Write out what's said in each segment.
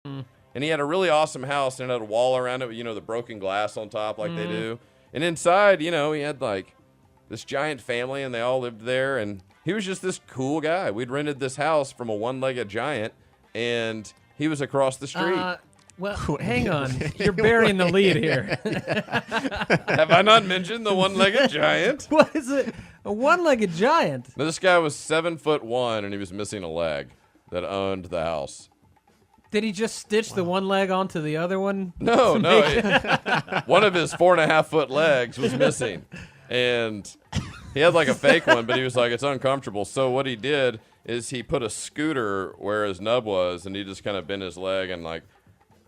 And he had a really awesome house and had a wall around it with, the broken glass on top like they do. And inside, he had like this giant family and they all lived there. And he was just this cool guy. We'd rented this house from a one-legged giant and he was across the street. Well, hang on. You're burying the lead here. Have I not mentioned the one-legged giant? What is it? A one-legged giant? Now, this guy was 7'1" and he was missing a leg that owned the house. Did he just stitch the one leg onto the other one? No. One of his 4.5-foot legs was missing. And he had like a fake one, but he was like, it's uncomfortable. So what he did is he put a scooter where his nub was, and he just kind of bent his leg and like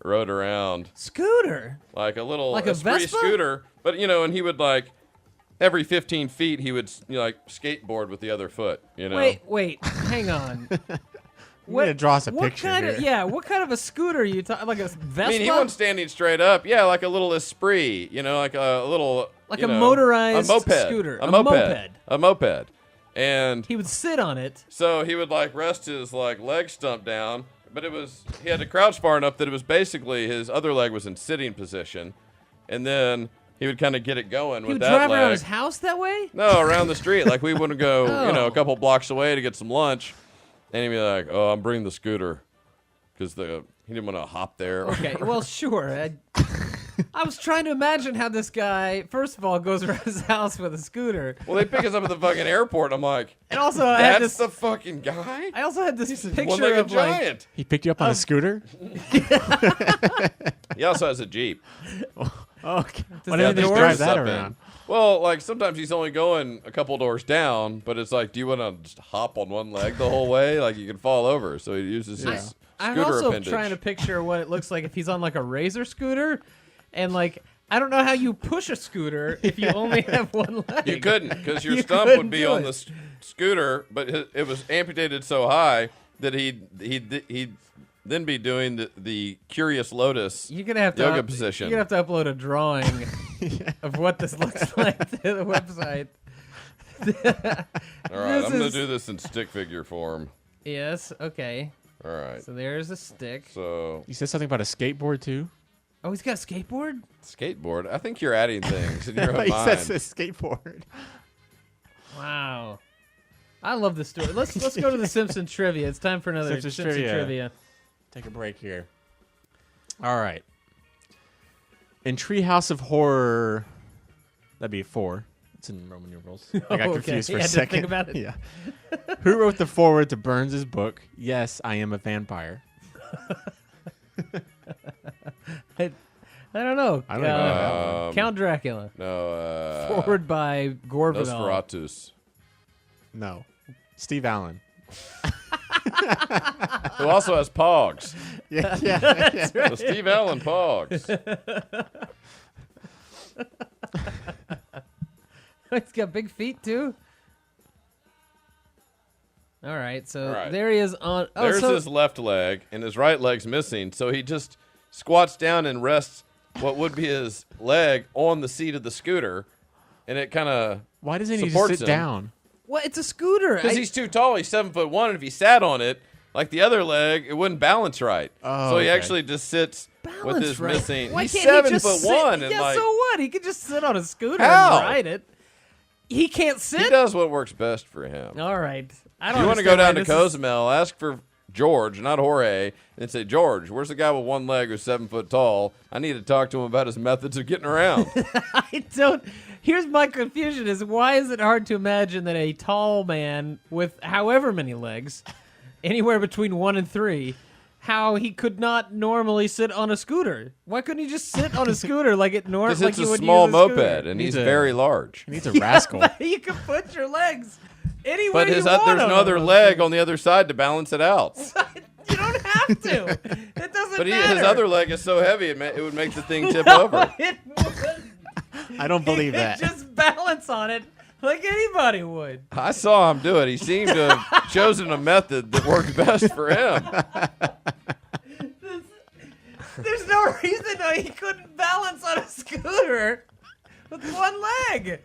rode around. Scooter? Like a little like a Vespa? scooter. But, and he would like, every 15 feet, he would like skateboard with the other foot, Wait, hang on. You're going to draw us a picture here. What kind of a scooter are you talking? Like a Vespa? I mean, he wasn't standing straight up. Yeah, like a little Esprit, like a little... Like a motorized moped. scooter. A moped. And... He would sit on it. So he would, like, rest his, like, leg stump down, but he had to crouch far enough that it was basically his other leg was in sitting position, and then... He would kind of get it going with that leg. He would drive around his house that way? No, around the street. Like, we wouldn't go, a couple blocks away to get some lunch. And he'd be like, oh, I'm bringing the scooter. Because he didn't want to hop there. Okay, well, sure. I was trying to imagine how this guy, first of all, goes around his house with a scooter. Well, they pick us up at the fucking airport. I'm like, and also, that's the fucking guy? I also had this picture one-legged of, giant. He picked you up on a scooter? He also has a Jeep. Okay. Why didn't they just drive that around? Well, like, sometimes he's only going a couple doors down, but it's like, do you want to just hop on one leg the whole way? Like, you can fall over. So he uses his scooter I'm also appendage. trying to picture what it looks like if he's on, like, a razor scooter. And, like, I don't know how you push a scooter if you only have one leg. You couldn't, because your stump would be on the scooter, but it was amputated so high that he'd then be doing the Curious Lotus yoga position. You're going to have to upload a drawing of what this looks like to the website. All right, I'm going to do this in stick figure form. Yes, okay. All right. So there's a stick. So you said something about a skateboard, too? Oh, he's got a skateboard? Skateboard? I think you're adding things in your own He mind. says a skateboard. Wow. I love this story. Let's go to the Simpsons trivia. It's time for another Simpsons trivia. Take a break here. All right. In Treehouse of Horror, that'd be 4. It's in Roman numerals. I got confused for a second. To think about it. Yeah. Who wrote the foreword to Burns' book, Yes, I Am a Vampire? I don't know. I don't even know. Count Dracula. No. Forward by Gore Vidal. Nosferatus. No. Steve Allen. Who also has Pogs. Yeah. That's right. The Steve Allen Pogs. He's got big feet, too. All right, so All right. there he is on... Oh, There's his left leg, and his right leg's missing, so he just squats down and rests what would be his leg on the seat of the scooter, and it kind of Why doesn't he just sit down? What? It's a scooter. Because he's too tall. He's 7'1", and if he sat on it, like the other leg, it wouldn't balance right. Oh, so he actually just sits with his right. missing... Why he's can't he just 7'1", sit? and Yeah, like... so what? He could just sit on a scooter How? and ride it. He can't sit? He does what works best for him. All right. I If don't you want to go understand down why to this is- Cozumel, ask for George, not Jorge, and say, George, where's the guy with one leg who's 7 foot tall? I need to talk to him about his methods of getting around. I don't... Here's my confusion is why is it hard to imagine that a tall man with however many legs, anywhere between 1 and 3, how he could not normally sit on a scooter? Why couldn't he just sit on a scooter like it normally? Because like it's you a would small use moped, and he's very large. He needs a rascal. But you can put your legs anywhere But you there's want. no other leg on the other side to balance it out. You don't have to. It doesn't But matter. his other leg is so heavy, it would make the thing tip over. It would. I don't believe that. Just balance on it like anybody would. I saw him do it. He seemed to have chosen a method that worked best for him. There's no reason why he couldn't balance on a scooter with one leg.